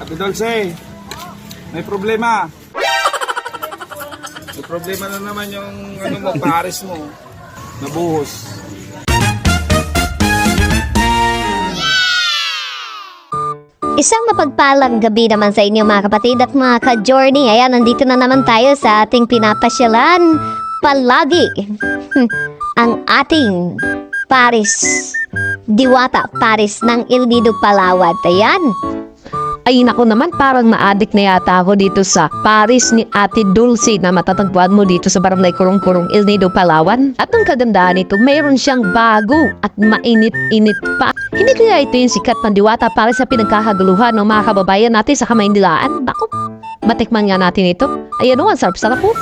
Ate Dulce, may problema. May problema na naman yung ano mo, pares mo. Nabuhos. Isang mapagpalang gabi naman sa inyo mga kapatid at mga ka-journey. Ayan, nandito na naman tayo sa ating pinapasyalan palagi. Ang ating Paris, Diwata Paris ng El Nido, Palawan. Ayan. Ay nako naman, parang na-addict na yata ako dito sa Paris ni Ate Dulce na matatagpuan mo dito sa Barangay Kurong-Kurong, El Nido, Palawan. At ang kagandahan nito, mayroon siyang bago at mainit-init pa. Hindi kaya ito yung sikat na Diwata para sa pinagkakaguluhan ng mga kababayan natin sa Kamaynilaan? Bako, matikman nga natin ito. Ayan o, ang sarap-sarap po.